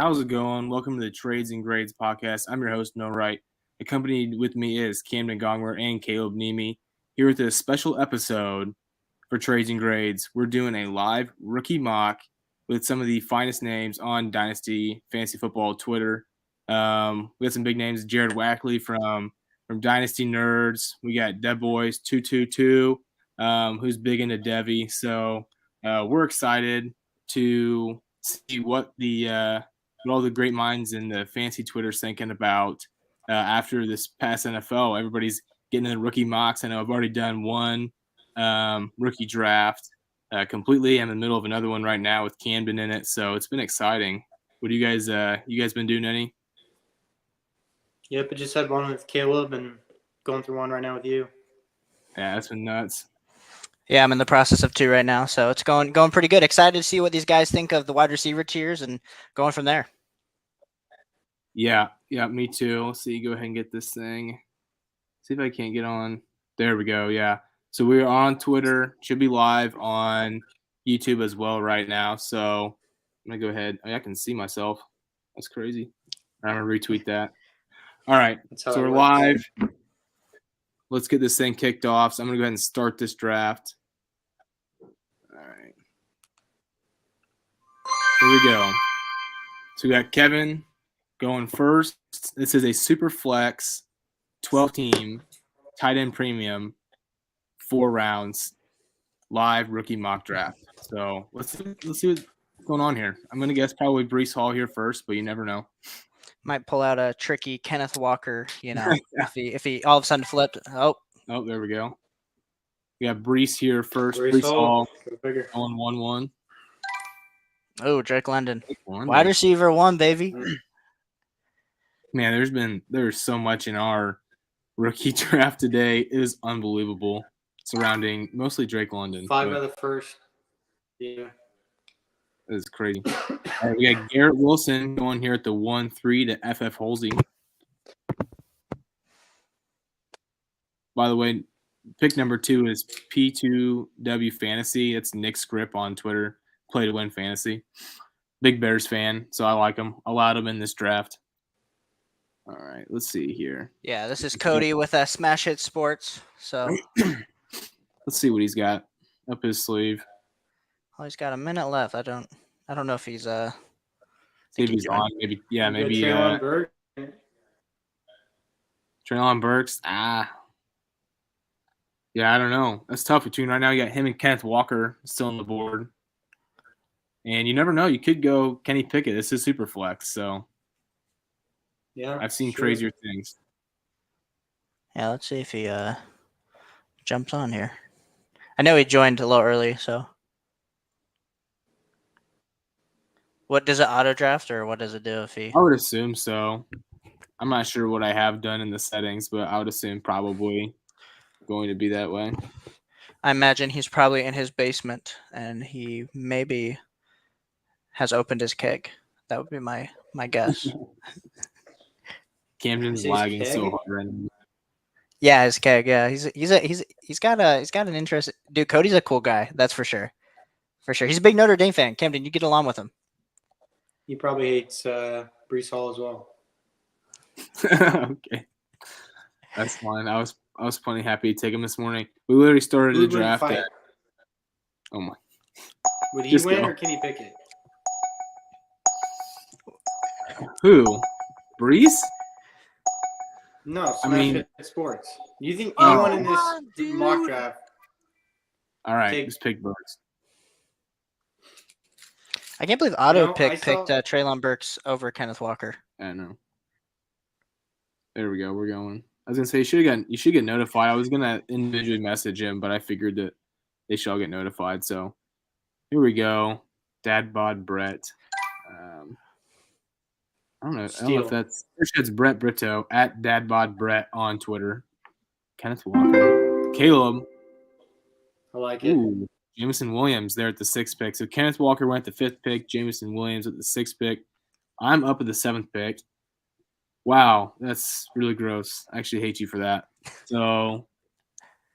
How's it going? Welcome to the Trades and Grades podcast. I'm your host, Noah Wright. Accompanied with me is Camden Gongwer and Caleb Nemi. Here with a special episode for Trades and Grades. We're doing a live rookie mock with some of the finest names on Dynasty Fantasy Football Twitter. We got some big names: Jared Wackley from Dynasty Nerds. We got Dev Boys 222, who's big into Devy. So we're excited to see what all the great minds in the fancy Twitter's thinking about after this past NFL. Everybody's getting in the rookie mocks. I know I've already done one rookie draft completely. I'm in the middle of another one right now with Camden in it, so it's been exciting. What do you guys been doing any? Yep, I just had one with Caleb and going through one right now with you. Yeah, that's been nuts. Yeah, I'm in the process of 2 right now, so it's going pretty good. Excited to see what these guys think of the wide receiver tiers and going from there. Yeah, me too. Let's see. Go ahead and get this thing. See if I can't get on. There we go. Yeah. So we're on Twitter. Should be live on YouTube as well right now. So I'm gonna go ahead. I can see myself. That's crazy. I'm gonna retweet that. All right. So we're live. Let's get this thing kicked off. So I'm gonna go ahead and start this draft. All right. Here we go. So we got Kevin going first. This is a Superflex 12-team tight end premium, 4 rounds, live rookie mock draft. So let's see what's going on here. I'm gonna guess probably Breece Hall here first, but you never know. Might pull out a tricky Kenneth Walker, if he all of a sudden flipped. Oh, there we go. We got Breece here first. Breece Hall on 1-1. Oh, Drake London, wide receiver 1, baby. Man, there's so much in our rookie draft today. It is unbelievable, surrounding mostly Drake London. 5 of the first. Yeah. That is crazy. All right, we got Garrett Wilson going here at the 1-3 to FF Halsey. By the way, pick number 2 is P2W Fantasy. It's Nick's grip on Twitter. Play to win fantasy. Big Bears fan, so I like him. Allowed him in this draft. All right, let's see here. Yeah, this is Cody with Smash Hit Sports. So let's see what he's got up his sleeve. Oh, he's got a minute left. I don't know if he's See if he's on. Maybe Treylon Burks. Yeah, I don't know. That's tough between right now. You got him and Kenneth Walker still on the board. And you never know. You could go Kenny Pickett. This is Superflex, so yeah, I've seen crazier things. Yeah, let's see if he jumps on here. I know he joined a little early, so. What does it auto draft, or what does it do if he? I would assume so. I'm not sure what I have done in the settings, but I would assume probably going to be that way. I imagine he's probably in his basement, and he maybe has opened his keg. That would be my guess. Camden's lagging so hard right now. Yeah, his keg. Yeah, he's got an interest. Dude, Cody's a cool guy. That's for sure. For sure, he's a big Notre Dame fan. Camden, you get along with him. He probably hates Breece Hall as well. Okay, that's fine. I was plenty happy to take him this morning. We literally started the draft. Oh my! Would he win or can he pick it? Who? Breece? No, Smash Sports. Do you think anyone in this mock draft? All right, just pick Burks. I can't believe picked Treylon Burks over Kenneth Walker. I know. There we go. We're going. I was gonna say you should get notified. I was gonna individually message him, but I figured that they should all get notified. So here we go. Dad bod Brett. I don't know if that's Brett Brito at Dad bod Brett on Twitter. Kenneth Walker. Caleb. I like it. Ooh. Jameson Williams there at the 6th pick. So Kenneth Walker went at the 5th pick. Jameson Williams at the 6th pick. I'm up at the 7th pick. Wow, that's really gross. I actually hate you for that. So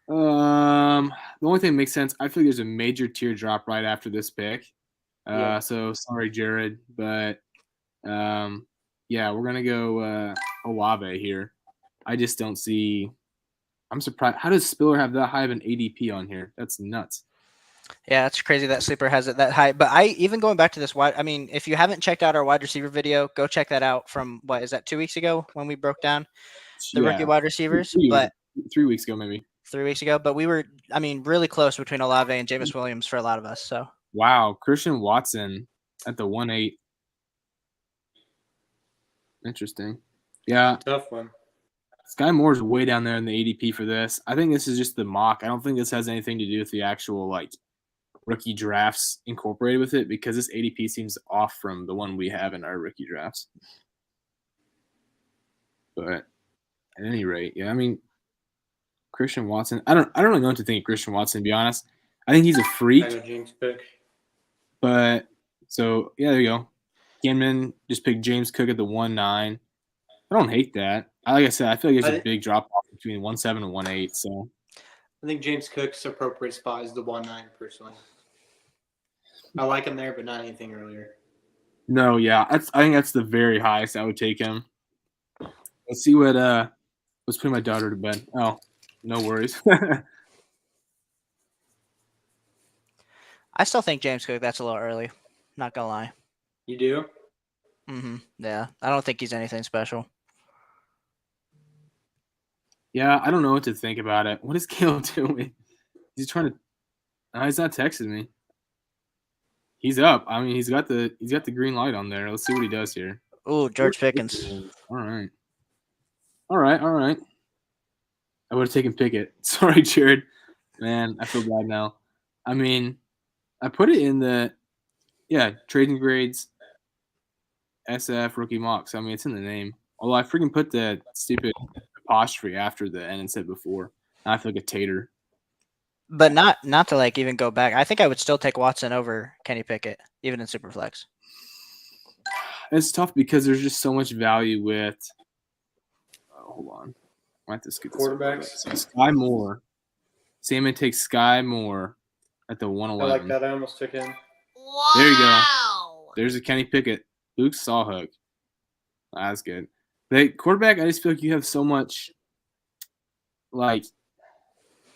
the only thing that makes sense, I feel like there's a major teardrop right after this pick. So sorry, Jared, but Yeah, we're gonna go Olave here. I just don't see. I'm surprised. How does Spiller have that high of an ADP on here? That's nuts. Yeah, it's crazy that Sleeper has it that high. But even going back to this wide, I mean, if you haven't checked out our wide receiver video, go check that out from what is that 2 weeks ago when we broke down the rookie wide receivers. But 3 weeks ago, maybe 3 weeks ago. But we were, I mean, really close between Olave and Jameis Williams for a lot of us. So wow, Christian Watson at the 1.8. Interesting. Yeah, tough one. Sky Moore's way down there in the ADP for this. I think this is just the mock. I don't think this has anything to do with the actual like rookie drafts incorporated with it because this ADP seems off from the one we have in our rookie drafts. But at any rate, yeah, I mean, Christian Watson. I don't really know what to think of Christian Watson, to be honest. I think he's a freak. I got James Cook. But so yeah, there you go. Camden just picked James Cook at the 1.9. I don't hate that. Like I said, I feel like there's a big drop off between 1.7 and 1.8. So I think James Cook's appropriate spot is the 1.9 personally. I like him there, but not anything earlier. No, yeah, I think that's the very highest I would take him. Let's see what let's put my daughter to bed. Oh, no worries. I still think James Cook, that's a little early. Not gonna lie. You do? Yeah, I don't think he's anything special. Yeah, I don't know what to think about it. What is Caleb doing? He's trying to. He's not texting me. He's up. I mean, he's got the green light on there. Let's see what he does here. Ooh, George Pickens. All right. I would have taken Pickett. Sorry, Jared. Man, I feel bad now. I mean, I put it in the trading grades SF rookie mocks. I mean, it's in the name. Although I freaking put the stupid apostrophe after the N and said before. Now I feel like a tater. But not to like even go back. I think I would still take Watson over Kenny Pickett, even in Superflex. It's tough because there's just so much value with. Hold on, I might have to skip this quarterbacks. So Sky Moore. Salmon takes Sky Moore at the 1.11. I like that. I almost took him. Wow. There you go. There's a Kenny Pickett. Luke Sawhook. That's good. The quarterback, I just feel like you have so much, like,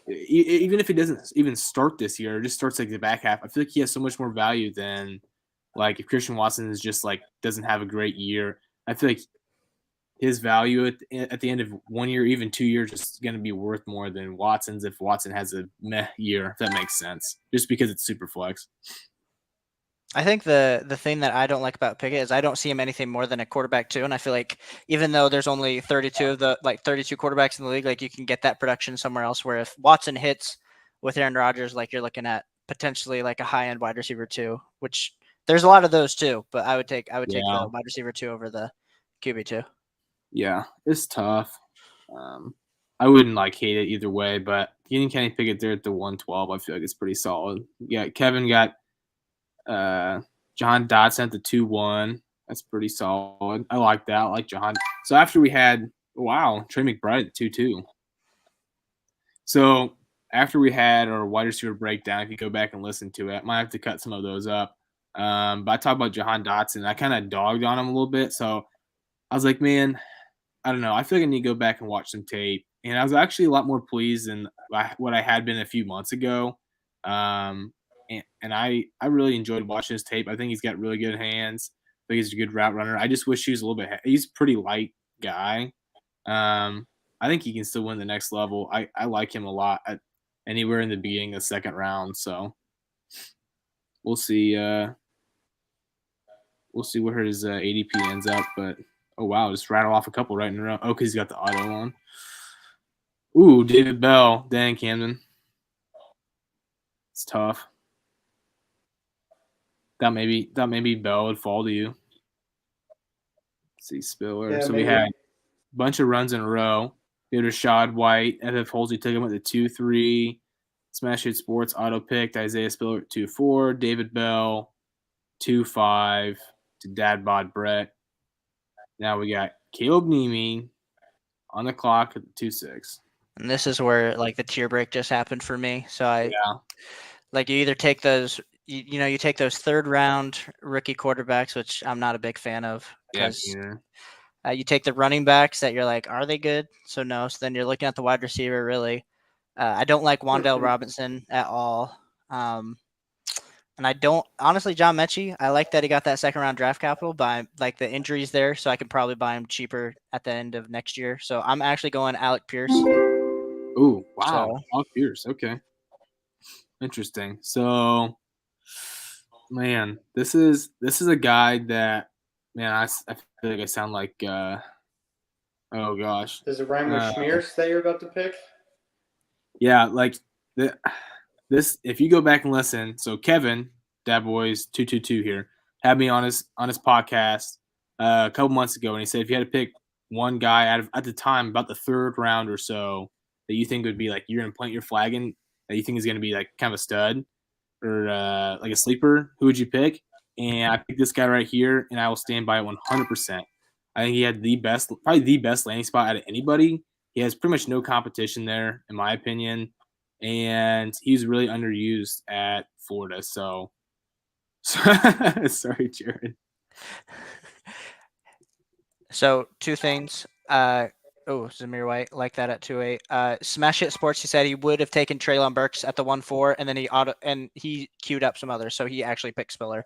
even if he doesn't even start this year, or just starts like the back half, I feel like he has so much more value than, like, if Christian Watson is just like doesn't have a great year. I feel like his value at the end of 1 year, even 2 years, is going to be worth more than Watson's if Watson has a meh year, if that makes sense, just because it's super flex. I think the thing that I don't like about Pickett is I don't see him anything more than a quarterback too. And I feel like even though there's only 32 quarterbacks in the league, like you can get that production somewhere else. Where if Watson hits with Aaron Rodgers, like you're looking at potentially like a high end wide receiver too, which there's a lot of those too. But I would take the wide receiver 2 over the QB 2. Yeah, it's tough. I wouldn't like hate it either way, but getting Kenny Pickett there at the 1.12, I feel like it's pretty solid. Yeah, Kevin got John Dotson at the 2.1. That's pretty solid. I like that. I like John. So after we had Trey McBride at 2.2. So after we had our wide receiver breakdown, if you go back and listen to it, I might have to cut some of those up. But I talked about Jahan Dotson. I kind of dogged on him a little bit. So I was like, man, I don't know. I feel like I need to go back and watch some tape. And I was actually a lot more pleased than what I had been a few months ago. And I really enjoyed watching his tape. I think he's got really good hands. I think he's a good route runner. I just wish he was a little bit – he's a pretty light guy. I think he can still win the next level. I like him a lot at anywhere in the beginning of the second round. So we'll see. We'll see where his ADP ends up. But, oh, wow, just rattle off a couple right in a row. Oh, because he's got the auto on. Ooh, David Bell. Dang, Camden. It's tough. That maybe Bell would fall to you. Let's see, Spiller. Yeah, so maybe. We had a bunch of runs in a row. We had Rashad White. FF Halsey took him at the 2.3. Smash Hit Sports auto picked Isaiah Spiller at 2.4. David Bell 2.5 to Dad Bod Brett. Now we got Caleb Nemi on the clock at the 2.6. And this is where like the tier break just happened for me. So like you either take those you take those third round rookie quarterbacks, which I'm not a big fan of because you take the running backs that you're like, are they good? So no. So then you're looking at the wide receiver. Really, I don't like Wan'Dale Robinson at all. And I don't honestly, John Mechie. I like that he got that second round draft capital, but I like the injuries there, so I could probably buy him cheaper at the end of next year. So I'm actually going Alec Pierce. Ooh, wow, So, Alec Pierce. Okay, interesting. So, man, this is a guy that, man, I feel like I sound like, oh gosh, Does it rhyme with Schmears that you're about to pick? yeah, like this. If you go back and listen, so Kevin, Dad Boys 222 here, had me on his podcast a couple months ago, and he said if you had to pick one guy out of, at the time, about the third round or so, that you think would be like you're gonna plant your flag in, that you think is gonna be like kind of a stud or like a sleeper, who would you pick? And I picked this guy right here, and I will stand by it 100%. I think he had probably the best landing spot out of anybody. He has pretty much no competition there, in my opinion, and he's really underused at Florida. So, sorry, Jared. So two things. Zamir White like that at 2.8. Smash Hit Sports. He said he would have taken Treylon Burks at the 1.4, and then he queued up some others. So he actually picked Spiller,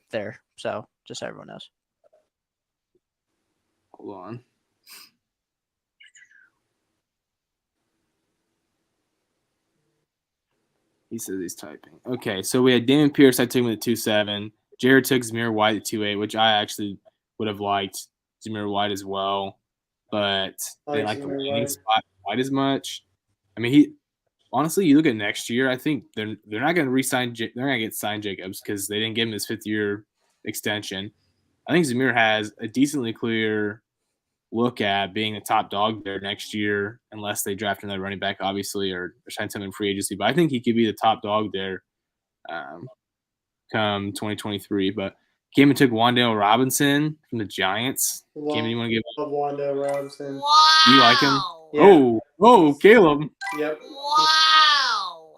there. So just so everyone knows. Hold on. He says he's typing. Okay, so we had Damon Pierce. I took him at 2.7. Jared took Zamir White at 2.8, which I actually would have liked Zamir White as well, but they didn't like the landing spot quite as much. I mean, he honestly, you look at next year. I think they're not going to re-sign. They're not going to get signed Jacobs because they didn't give him his 5th-year extension. I think Zamir has a decently clear look at being a top dog there next year, unless they draft another running back, obviously, or sign someone in free agency. But I think he could be the top dog there come 2023. But Cam took Wan'Dale Robinson from the Giants. Cam, you want to give up Wan'Dale Robinson? Wow. Do you like him? Yeah. Oh, Caleb. Yep. Wow.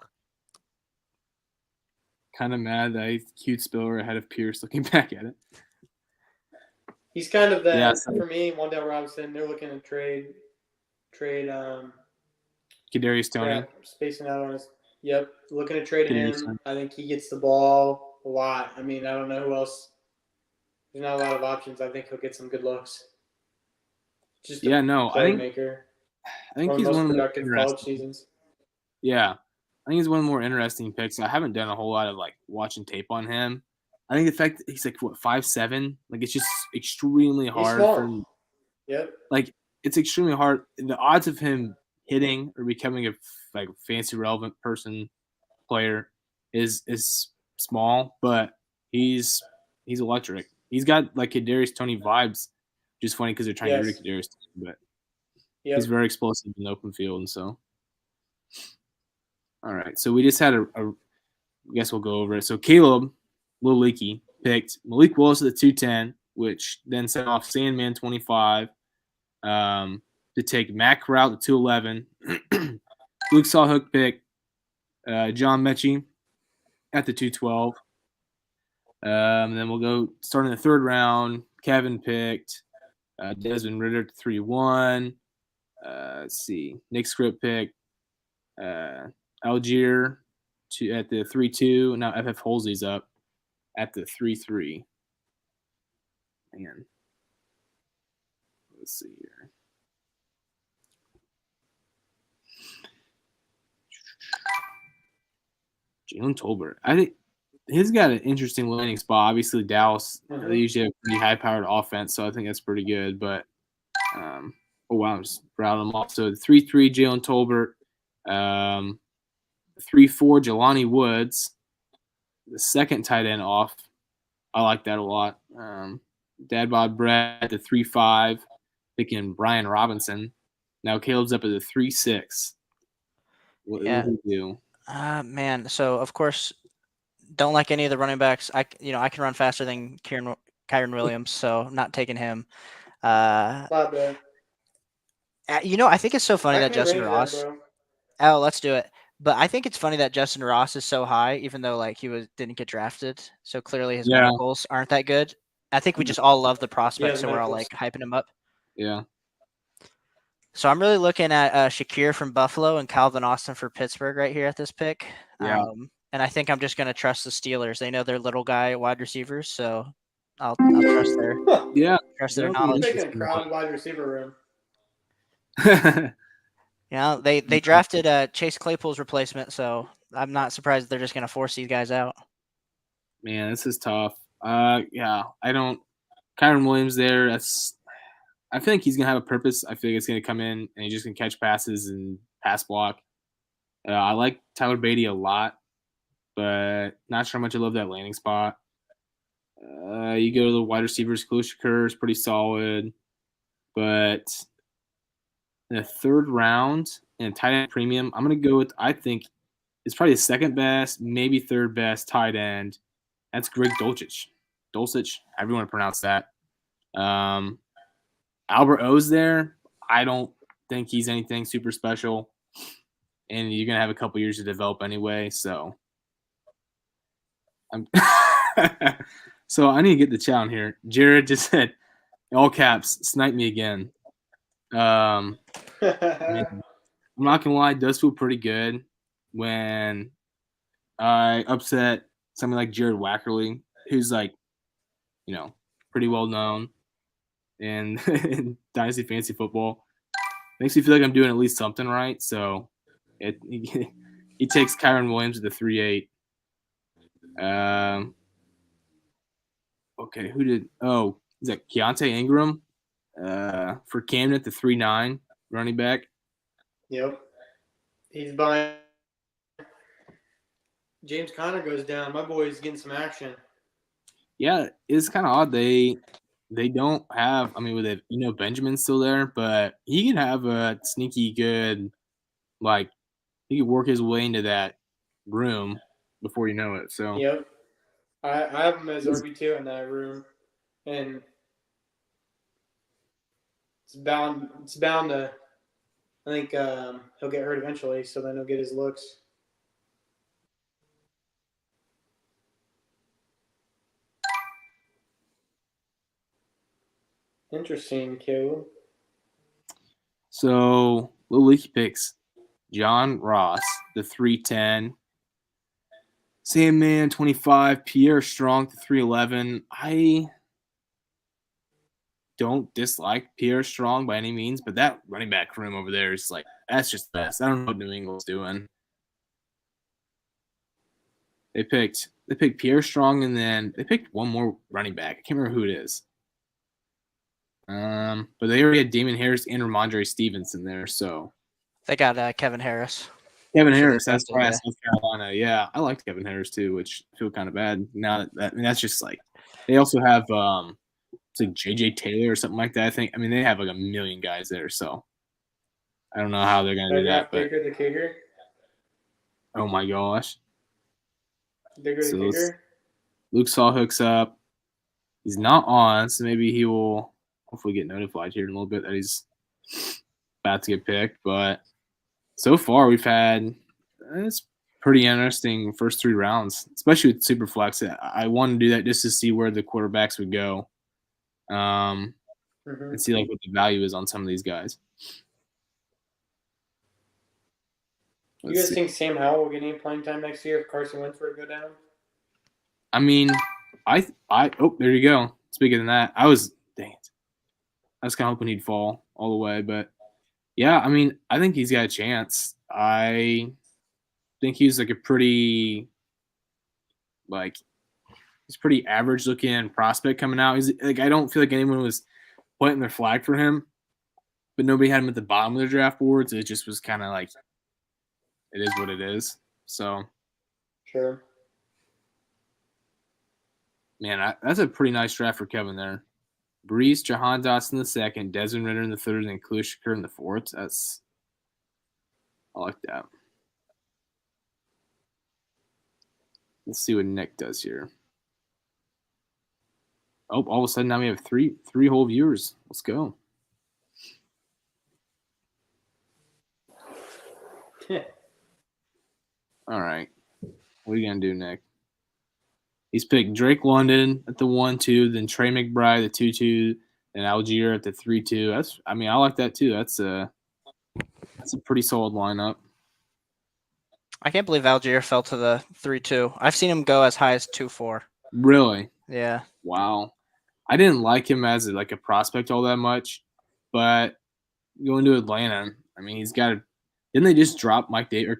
Kind of mad that I queued Spiller ahead of Pierce looking back at it. He's kind of that for me. Wan'Dale Robinson. They're looking to trade. Kadarius Toney. Spacing out on us. Yep, looking to trade him. I think he gets the ball a lot. I mean, I don't know who else. There's not a lot of options. I think he'll get some good looks. Just I think he's one of the productive college seasons. Yeah, I think he's one of the more interesting picks. I haven't done a whole lot of like watching tape on him. I think the fact that he's like 5'7", like it's just extremely hard for him. Yep. Like it's extremely hard. The odds of him hitting or becoming a like fancy relevant player is small, but he's electric. He's got like Kadarius Toney vibes, which is funny because they're trying to get rid of Kadarius Toney, but he's very explosive in the open field, and so. All right, so we just had I guess we'll go over it. So Caleb, a little leaky, picked Malik Willis at the 210, which then set off Sandman 25 to take Matt Corral at 211. Luke Sawhook picked John Mechie at the 212. Then we'll go starting the 3rd round. Kevin picked Desmond Ridder at 3-1. Let's see. Nick Script picked Algier at the 3-2. Now FF Holsey's up at the 3-3. Man. Let's see here. Jalen Tolbert. I think he's got an interesting landing spot. Obviously, Dallas, they usually have pretty high-powered offense, so I think that's pretty good. But, oh, wow, I'm just routing them off. So, 3-3, Jalen Tolbert. 3-4, Jelani Woods. The second tight end off. I like that a lot. Dad Bod Brett at the 3-5, picking Brian Robinson. Now Caleb's up at the 3-6. What do you do? Man, so of course, don't like any of the running backs. I can run faster than Kyron Williams, so I'm not taking him. I think it's so funny that Justin Ross. Let's do it. But I think it's funny that Justin Ross is so high, even though like didn't get drafted. So clearly his Yeah. medicals aren't that good. I think we just all love the prospect, the so we're all medicals. like hyping him up. Yeah. So I'm really looking at Shakir from Buffalo and Calvin Austin for Pittsburgh right here at this pick. Yeah. And I think I'm just going to trust the Steelers. They know their little guy wide receivers, so I'll trust their Yeah. their That'll be knowledge. Picking a crowded wide receiver room. Yeah, they drafted Chase Claypool's replacement, so I'm not surprised they're just going to force these guys out. Man, this is tough. Yeah, I don't. Kyron Williams there. I feel like he's gonna have a purpose. I feel like it's gonna come in and he's just gonna catch passes and pass block. I like Tyler Beatty a lot, but not sure how much I love that landing spot. You go to the wide receivers. Shakur is pretty solid, but in the third round in tight end premium, I'm gonna go with I think it's probably the second best, maybe third best tight end. That's Greg Dolcich. Dolcich, however you want to pronounce that. Albert O's there. I don't think he's anything super special. And you're going to have a couple years to develop anyway. So so I need to get the chat on here. Jared just said, all caps, snipe me again. I'm not going to lie. It does feel pretty good when I upset someone like Jared Wackerly, who's like, pretty well known in Dynasty Fantasy Football. Makes me feel like I'm doing at least something right. So he takes Kyron Williams at the 3.8. Okay, who did? Oh, is that Keontae Ingram for Camden at the 3.9 running back? Yep. He's buying. James Conner goes down. My boy's getting some action. Yeah, it's kind of odd. They don't have. I mean, with Benjamin's still there, but he can have a sneaky good, like he could work his way into that room before you know it. So yep, I have him as RB2 in that room, and it's bound to. I think he'll get hurt eventually, so then he'll get his looks. Interesting, Q. So Little Leaky picks John Ross, the 3.10. Sandman 25, Pierre Strong to 3.11. I don't dislike Pierre Strong by any means, but that running back room over there is like that's just the best. I don't know what New England's doing. They picked Pierre Strong and then they picked one more running back. I can't remember who it is. But they already had Damon Harris and Ramondre Stevenson there, so they got Kevin Harris. Kevin Harris, that's right, South Carolina. Yeah, I liked Kevin Harris too, which I feel kind of bad now. That's just like they also have it's like JJ Taylor or something like that. I mean they have like a million guys there, so I don't know how they're gonna do that. But Baker the kicker. Oh my gosh, Bigger the kicker. Luke Saw hooks up. He's not on, so maybe he will hopefully get notified here in a little bit that he's about to get picked. But so far, we've had it's pretty interesting first 3 rounds, especially with Superflex. I want to do that just to see where the quarterbacks would go, and see like what the value is on some of these guys. You guys think Sam Howell will get any playing time next year if Carson Wentz were to go down? I mean, oh, there you go. Speaking of that, I was kind of hoping he'd fall all the way, but yeah, I mean, I think he's got a chance. I think he's like a pretty average looking prospect coming out. He's like, I don't feel like anyone was planting their flag for him, but nobody had him at the bottom of the draft boards. It just was kind of like, it is what it is. So, sure. Man, that's a pretty nice draft for Kevin there. Brees, Jahan Dotson in the second, Desmond Ridder in the third, and Khalil Shakur in the fourth. I like that. Let's see what Nick does here. Oh, all of a sudden now we have three whole viewers. Let's go. All right. What are you going to do, Nick? He's picked Drake London at the 1-2, then Trey McBride at the 2-2, and Algier at the 3-2. I like that too. That's a pretty solid lineup. I can't believe Algier fell to the 3-2. I've seen him go as high as 2-4. Really? Yeah. Wow. I didn't like him as a prospect all that much, but going to Atlanta, I mean, he's got – didn't they just drop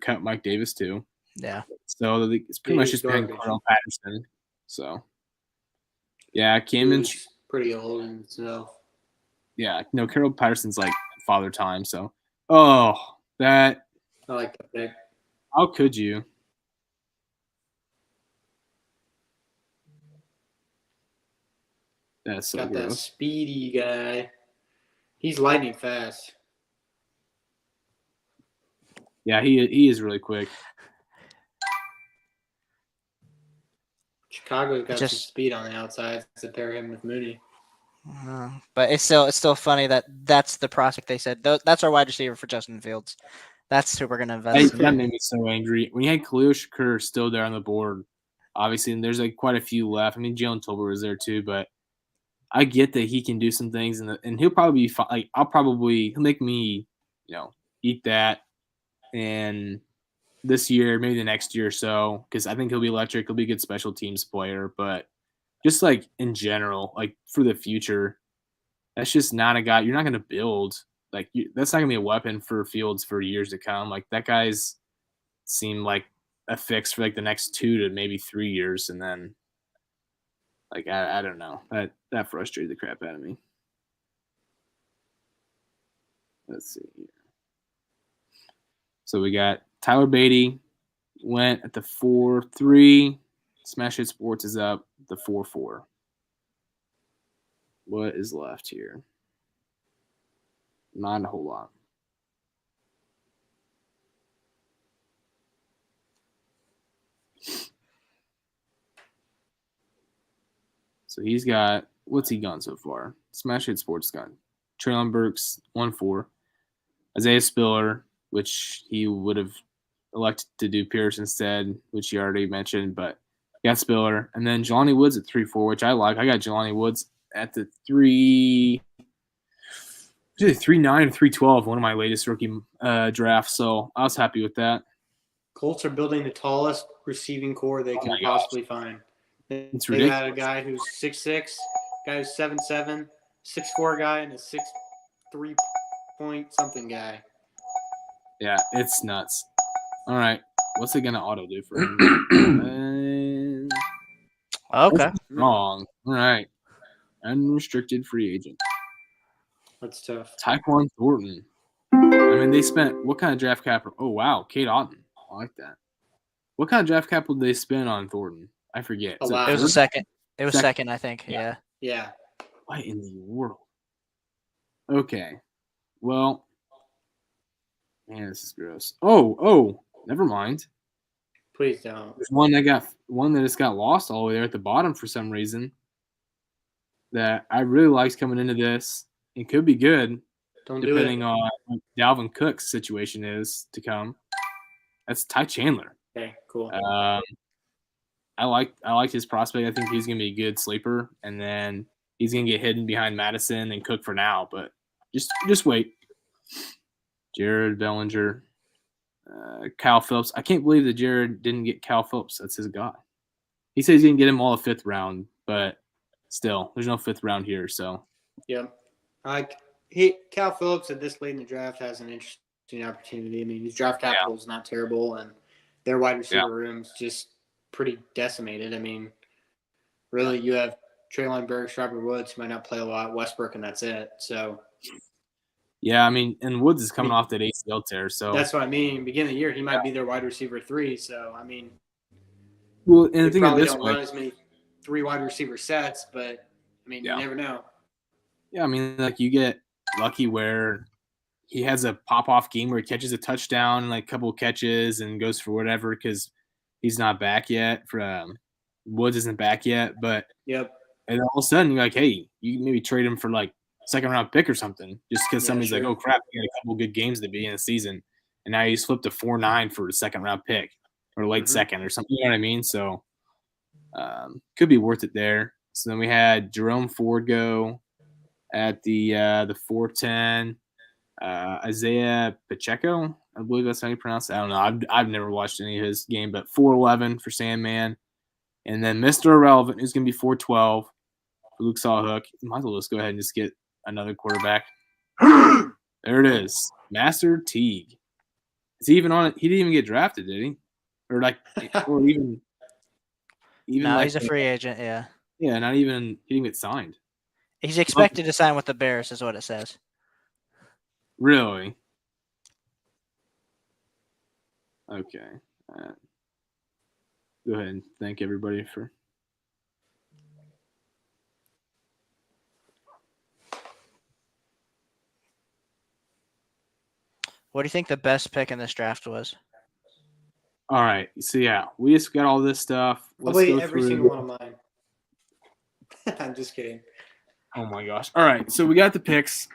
cut Mike Davis too? Yeah. So it's pretty much just behind Cordell Patterson. So, yeah, Camden's pretty old and so. Yeah, no, Carol Patterson's like father time. So, that. I like that pick. How could you? That's so got gross. that speedy guy. He's lightning fast. Yeah, he is really quick. Chicago's got some speed on the outside to pair him with Mooney. But it's still funny that's the prospect they said. That's our wide receiver for Justin Fields. That's who we're going to invest in. That made me so angry. When you had Khalil Shakur still there on the board, obviously, and there's quite a few left. I mean, Jalen Tolbert was there too, but I get that he can do some things, and he'll probably be fine. He'll make me, eat that. And this year, maybe the next year or so, because I think he'll be electric. He'll be a good special teams player, but just in general, for the future, that's just not a guy you're not going to build. That's not going to be a weapon for Fields for years to come. That guy's seemed like a fix for the next 2 to maybe 3 years, and then I don't know. That frustrated the crap out of me. Let's see here. So we got Tyler Beatty went at the 4-3. Smash Hit Sports is up the 4-4. What is left here? Not a whole lot. So he's got, what's he gone so far? Smash Hit Sports got Traylon Burks 1-4. Isaiah Spiller, which he would have elected to do Pierce instead, which he already mentioned, but got Spiller. And then Jelani Woods at 3-4, which I like. I got Jelani Woods at the 3-9 or 3-12, one of my latest rookie drafts. So I was happy with that. Colts are building the tallest receiving core they can possibly find. It's they ridiculous. got a guy who's 6'6", guy who's 7'7", 6'4" guy, and a 6'3" point something guy. Yeah, it's nuts. All right. What's it going to auto do for him? Okay. Wrong. All right. Unrestricted free agent. That's tough. Taekwon Thornton. I mean, they spent what kind of draft capital? Oh, wow. Kate Otten. I like that. What kind of draft capital did they spend on Thornton? I forget. A lot. It was a second. It was second, I think. Yeah. What in the world? Okay. Well, man, this is gross. Oh, never mind. Please don't. There's one that just got lost all the way there at the bottom for some reason that I really liked coming into this. It could be good. Depending on what Dalvin Cook's situation is to come. That's Ty Chandler. Okay, cool. I like his prospect. I think he's gonna be a good sleeper, and then he's gonna get hidden behind Madison and Cook for now. But just wait. Jared Bellinger, Kyle Phillips. I can't believe that Jared didn't get Kyle Phillips. That's his guy. He says he didn't get him all the 5th round, but still, there's no 5th round here. So yep. Cal Phillips at this late in the draft has an interesting opportunity. I mean, his draft capital is not terrible, and their wide receiver room's just pretty decimated. I mean, really, you have Traylon Burks, Robert Woods, who might not play a lot, Westbrook, and that's it. So, yeah, I mean, and Woods is coming off that ACL tear, so that's what I mean. Beginning of the year, he might be their wide receiver 3. So, I mean, well, and the thing probably of this don't run as many 3 wide receiver sets, but I mean, you never know. Yeah, I mean, you get lucky where he has a pop-off game where he catches a touchdown and a couple of catches and goes for whatever because he's not back yet. Woods isn't back yet, but and all of a sudden you're like, hey, you can maybe trade him for 2nd-round pick or something just because somebody's like, oh, crap, he had a couple good games to be in the season, and now he's flipped a 4-9 for a 2nd-round pick. or late second or something. You know what I mean? So could be worth it there. So then we had Jerome Ford go at the 410. Isaiah Pacheco, I believe that's how you pronounce it. I don't know. I've never watched any of his game, but 411 for Sandman. And then Mr. Irrelevant, who's going to be 412 for Luke Sawhook. Might as well just go ahead and just get another quarterback. There it is. Master Teague. Is he even on it? He didn't even get drafted, did he? Or even No, like he's a free agent, yeah. Yeah, not even – he didn't get signed. He's expected to sign with the Bears is what it says. Really? Okay. Go ahead and thank everybody for – What do you think the best pick in this draft was? All right. So, yeah, we just got all this stuff. Let's Probably go every through. single one of mine. I'm just kidding. Oh, my gosh. All right. So, we got the picks.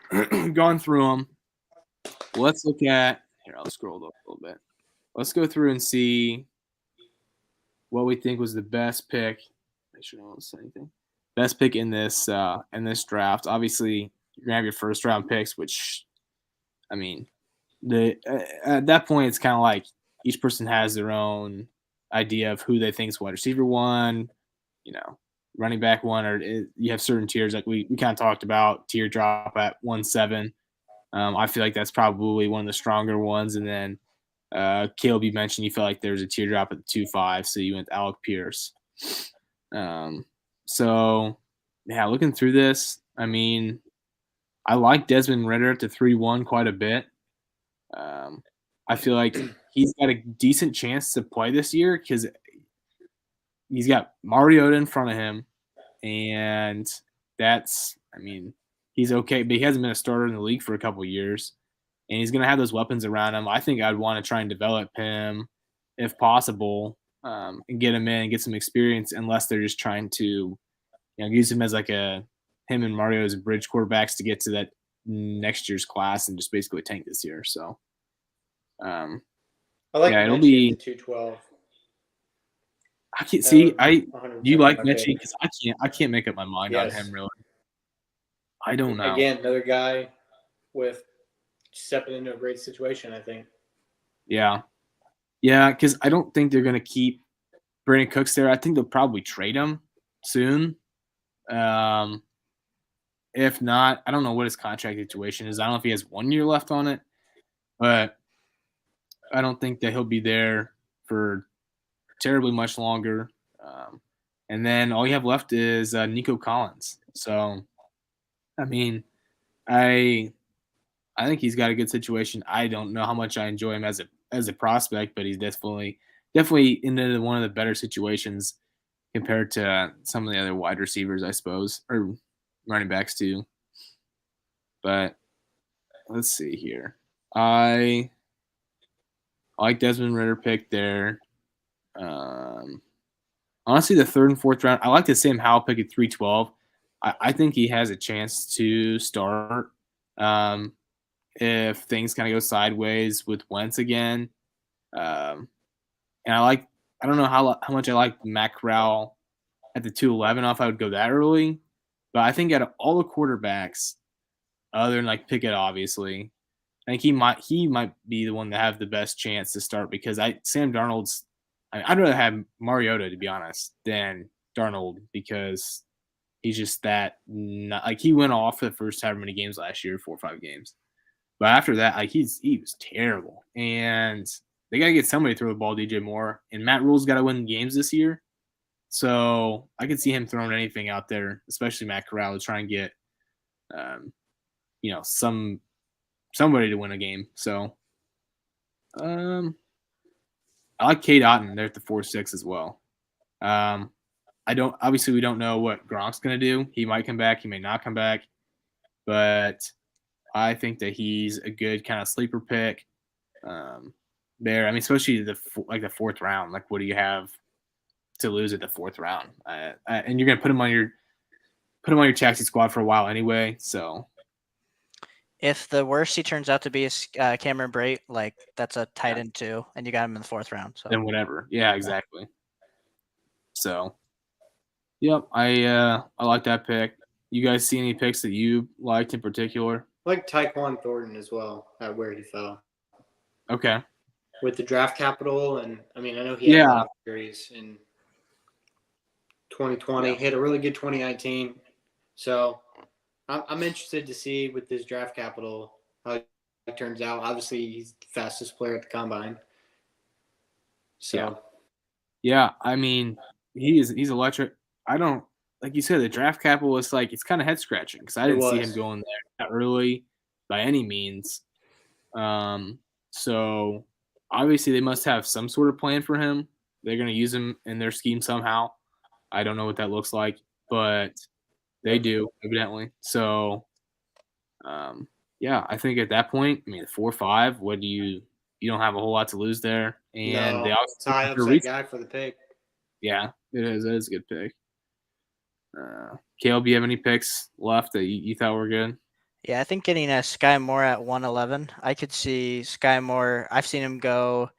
Gone through them. Let's look at – here, I'll scroll up a little bit. Let's go through and see what we think was the best pick. Make sure I don't say anything. Best pick in this draft. Obviously, you're going to have your first-round picks, which, I mean – at that point, it's kind of like each person has their own idea of who they think is wide receiver one, running back one, or you have certain tiers like we kind of talked about tier drop at 1-7. I feel like that's probably one of the stronger ones. And then Caleb, you mentioned you felt like there was a tear drop at 2-5, so you went Alec Pierce. So yeah, looking through this, I mean, I like Desmond Ridder at the 3-1 quite a bit. I feel like he's got a decent chance to play this year because he's got Mariota in front of him, and he's okay, but he hasn't been a starter in the league for a couple of years, and he's going to have those weapons around him. I think I'd want to try and develop him if possible, and get him in and get some experience, unless they're just trying to use him as him and Mario as bridge quarterbacks to get to that next year's class and just basically tank this year. So I like it'll be 212. I can't see. You like my Mechie because I can't make up my mind on him really. I don't know. Again, another guy with stepping into a great situation, I think. Yeah, because I don't think they're going to keep Brandon Cooks there. I think they'll probably trade him soon. If not, I don't know what his contract situation is. I don't know if he has 1 year left on it, but I don't think that he'll be there for terribly much longer. And then all you have left is Nico Collins. So, I mean, I think he's got a good situation. I don't know how much I enjoy him as a prospect, but he's definitely into one of the better situations compared to some of the other wide receivers, I suppose, or running backs too. But let's see here. I like Desmond Ridder pick there. Honestly, the 3rd and 4th round, I like the Sam Howell pick at 312. I think he has a chance to start if things kind of go sideways with Wentz again. And I don't know how much I like Matt Corral at the 211. I don't know if I would go that early. But I think out of all the quarterbacks, other than Pickett, obviously, I think he might be the one to have the best chance to start because Sam Darnold's. I'd rather have Mariota, to be honest, than Darnold because he's just that. He went off for the first however many games last year, 4 or 5 games, but after that, he was terrible, and they got to get somebody to throw the ball, DJ Moore, and Matt Rule's got to win games this year. So I could see him throwing anything out there, especially Matt Corral, to try and get, somebody to win a game. So, I like Cade Otton there at the 4-6 as well. Obviously we don't know what Gronk's going to do. He might come back. He may not come back, but I think that he's a good kind of sleeper pick there. I mean, especially the 4th round. What do you have to lose at the 4th round? And you're going to put him on your taxi squad for a while anyway. So If the worst he turns out to be is Cameron Brate, like that's a tight end too, and you got him in the 4th round. So then whatever. Yeah, exactly. So, yep, I like that pick. You guys see any picks that you liked in particular? I like Taekwon Thornton as well at where he fell. Okay. With the draft capital, and I mean, I know he had a lot of injuries in 2020. He had a really good 2019. So I'm interested to see with this draft capital how it turns out. Obviously, he's the fastest player at the combine. So yeah, I mean, he's electric. I don't like you said the draft capital was like it's kind of head scratching because I didn't see him going there that early by any means. So obviously they must have some sort of plan for him. They're going to use him in their scheme somehow. I don't know what that looks like, but they do evidently. So, yeah, I think at that point, I mean, 4-5. What do you don't have a whole lot to lose there, and they also high upside guy for the pick. Yeah, it is. It is a good pick. Caleb, do you have any picks left that you thought were good? Yeah, I think getting a Sky Moore at 111, I could see Sky Moore. I've seen him go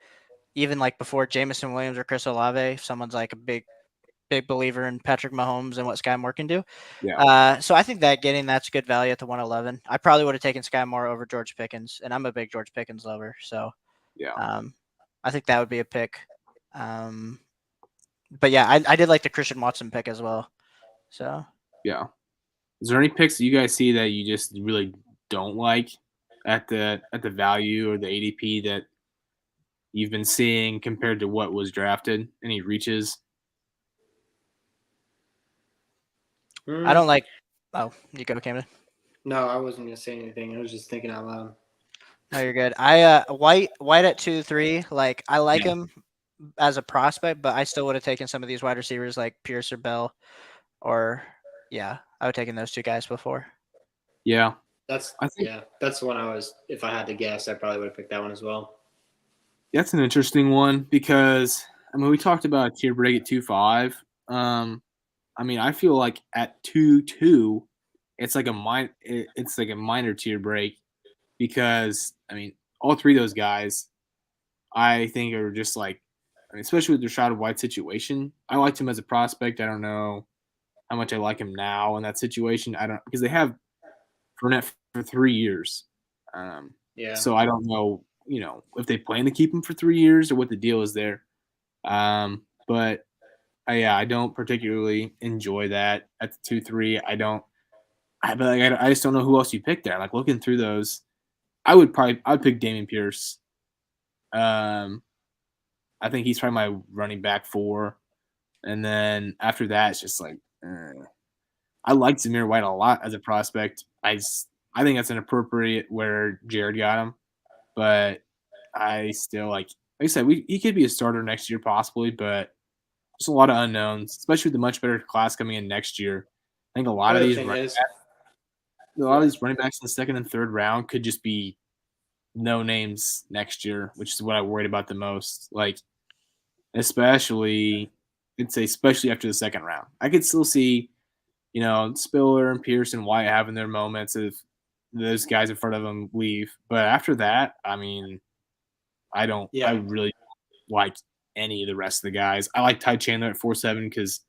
even like before Jameson Williams or Chris Olave. If someone's like a big believer in Patrick Mahomes and what Sky Moore can do. Yeah. So I think that that's good value at the 111. I probably would have taken Sky Moore over George Pickens, and I'm a big George Pickens lover. So yeah, I think that would be a pick. But yeah, I did like the Christian Watson pick as well. So yeah. Is there any picks that you guys see that you just really don't like at the value or the ADP that you've been seeing compared to what was drafted? Any reaches? I don't like. Oh, you go, Camden. No, I wasn't gonna say anything. I was just thinking out loud. No, you're good. I White at 2-3. Like I like him as a prospect, but I still would have taken some of these wide receivers like Pierce or Bell, or I would have taken those two guys before. Yeah, that's the one I was. If I had to guess, I probably would have picked that one as well. That's an interesting one because I mean we talked about a tier break at 2.5. I mean I feel like at 2.2, it's like a minor tier break because I mean all three of those guys I think are just like, I mean, especially with the Rashad White situation. I liked him as a prospect. I don't know how much I like him now in that situation. I don't because they have Fournette for 3 years. So I don't know, if they plan to keep him for 3 years or what the deal is there. But I don't particularly enjoy that at the 2-3. I just don't know who else you pick there. Like looking through those, I'd pick Damon Pierce. I think he's probably my running back 4. And then after that, it's just like, I like Zamir White a lot as a prospect. I think that's inappropriate where Jared got him. But I still like I said, he could be a starter next year possibly, but there's a lot of unknowns, especially with the much better class coming in next year. I think a lot of these running backs in the 2nd and 3rd round could just be no names next year, which is what I worried about the most. Like, especially after the 2nd round. I could still see, Spiller and Pierce and White having their moments if those guys in front of them leave. But after that, I mean, I really don't like any of the rest of the guys. I like Ty Chandler at 4.7 because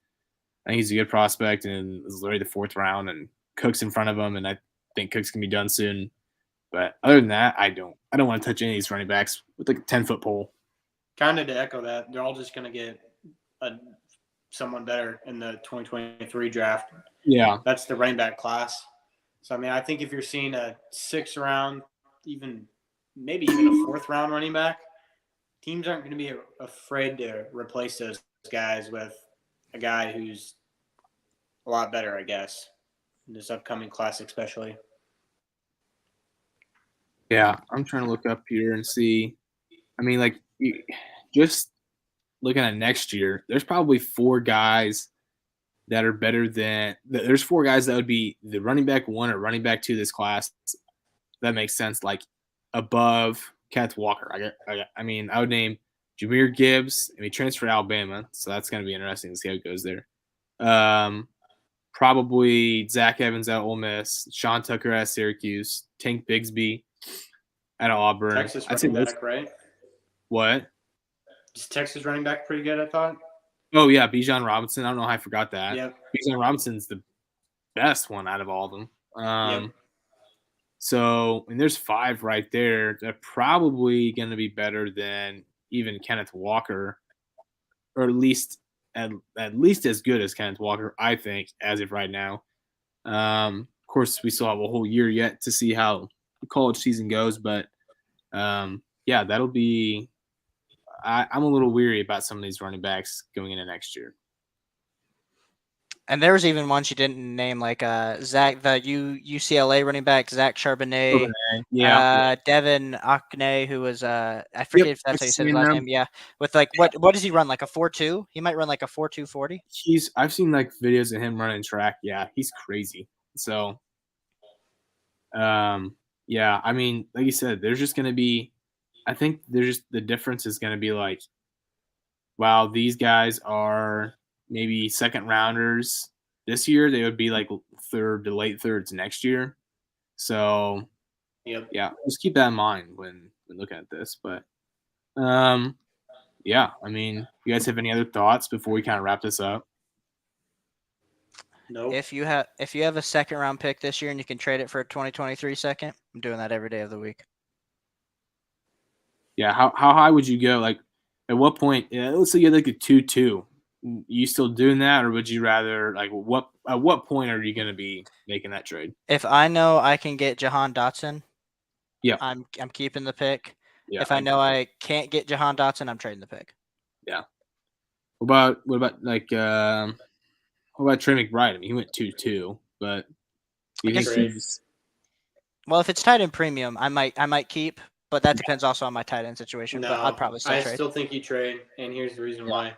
I think he's a good prospect and is literally the 4th round, and Cook's in front of him, and I think Cook's gonna be done soon. But other than that, I don't want to touch any of these running backs with like a 10-foot pole. Kind of to echo that, they're all just going to get someone better in the 2023 draft. Yeah. That's the running back class. So, I mean, I think if you're seeing a 6th round, maybe even a 4th round running back, teams aren't going to be afraid to replace those guys with a guy who's a lot better, I guess, in this upcoming class especially. Yeah, I'm trying to look up here and see. I mean, like, just looking at next year, there's probably 4 guys that are better than – there's 4 guys that would be the running back 1 or running back 2 this class. That makes sense. Like, above Kenneth Walker. I mean, I would name Jahmyr Gibbs. I mean, transferred to Alabama, so that's going to be interesting to see how it goes there. Probably Zach Evans at Ole Miss, Sean Tucker at Syracuse, Tank Bigsby at Auburn. Texas I'd say running those. back, right? What? Is Texas running back pretty good, I thought? Oh, yeah, Bijan Robinson. I don't know how I forgot that. Yep. Bijan Robinson's the best one out of all of them. Yep. So, and there's 5 right there. They're probably going to be better than even Kenneth Walker, or at least as good as Kenneth Walker, I think, as of right now. Of course, we still have a whole year yet to see how the college season goes, but yeah, that'll be. I'm a little weary about some of these running backs going into next year. And there was even ones you didn't name, like Zach, the UCLA running back, Zach Charbonnet, Devin Akne, who was I forget if that's how you said his last name. Yeah, with like what does he run? Like a 4.2? He might run like a 4.240. I've seen like videos of him running track. Yeah, he's crazy. So, yeah, I mean, like you said, there's just gonna be. I think the difference is gonna be like, wow, these guys are maybe second rounders this year, they would be like third to late thirds next year. So, yeah, just keep that in mind when looking at this. But, yeah, I mean, you guys have any other thoughts before we kind of wrap this up? No. If you have a second round pick this year and you can trade it for a 2023 second, I'm doing that every day of the week. Yeah, how high would you go? Like, at what point? Let's say you had like a 2-2. You still doing that, or would you rather like at what point are you going to be making that trade? If I know I can get Jahan Dotson, yeah, I'm keeping the pick. Yeah, if I know I can't get Jahan Dotson, I'm trading the pick. Yeah. What about like what about Trey McBride? I mean, he went 2-2, but do you think well, if it's tight end premium, I might keep, but that depends also on my tight end situation. No, but I'd probably still trade. I still think you trade, and here's the reason why.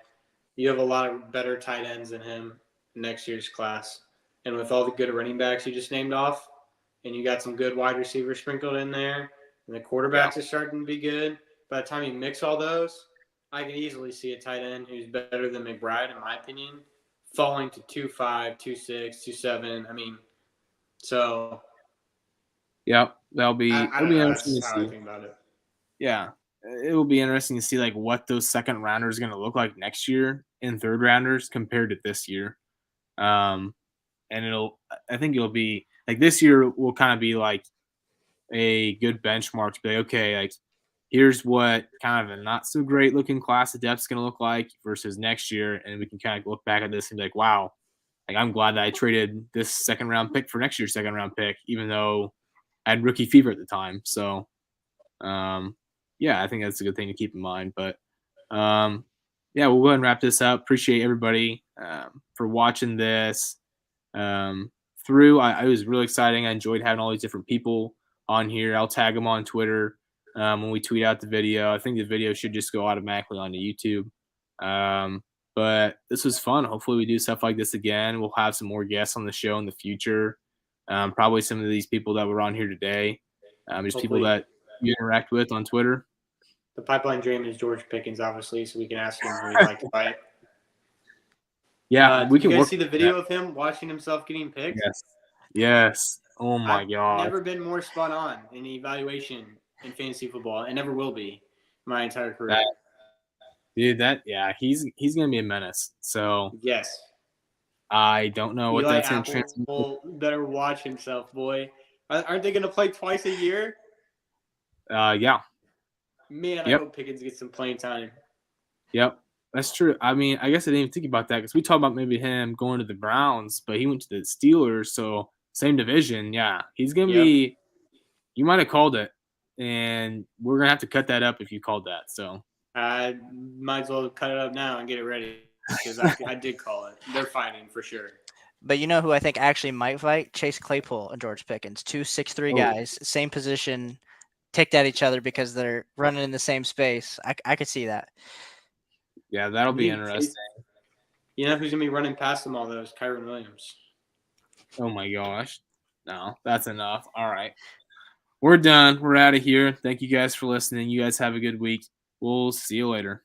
You have a lot of better tight ends than him next year's class. And with all the good running backs you just named off, and you got some good wide receivers sprinkled in there, and the quarterbacks are starting to be good, by the time you mix all those, I can easily see a tight end who's better than McBride, in my opinion, falling to 2.5, 2.6, 2.7. I mean, so. Yeah, that'll be interesting to see. How I think about it. Yeah. It will be interesting to see like what those second rounders are going to look like next year and third rounders compared to this year. And I think it'll be like this year will kind of be like a good benchmark to be like, okay, like here's what kind of a not so great looking class of depth is going to look like versus next year. And we can kind of look back at this and be like, wow, like I'm glad that I traded this second round pick for next year's second round pick, even though I had rookie fever at the time. So, yeah, I think that's a good thing to keep in mind. But, yeah, we'll go ahead and wrap this up. Appreciate everybody for watching this through. It was really exciting. I enjoyed having all these different people on here. I'll tag them on Twitter when we tweet out the video. I think the video should just go automatically onto YouTube. But this was fun. Hopefully we do stuff like this again. We'll have some more guests on the show in the future. Probably some of these people that were on here today. Just people that you interact with on Twitter. The pipeline dream is George Pickens, obviously, so we can ask him who he'd like to fight. Yeah, we can. You guys see the video of him watching himself getting picked? Yes. Oh my God. I've never been more spot on in the evaluation in fantasy football, and never will be my entire career. He's gonna be a menace. So yes, I don't know what that's going to translate. Better watch himself, boy. Aren't they going to play twice a year? Yeah. Man, I hope Pickens gets some playing time. Yep, that's true. I mean, I guess I didn't even think about that because we talked about maybe him going to the Browns, but he went to the Steelers, so same division. Yeah, he's going to be – you might have called it, and we're going to have to cut that up if you called that. So I might as well cut it up now and get it ready because I did call it. They're fighting for sure. But you know who I think actually might fight? Chase Claypool and George Pickens. 2 6'3" guys, same position, ticked at each other because they're running in the same space. I could see that. Yeah, that'll be interesting. You know who's going to be running past them all, though, is Kyron Williams. Oh, my gosh. No, that's enough. All right. We're done. We're out of here. Thank you guys for listening. You guys have a good week. We'll see you later.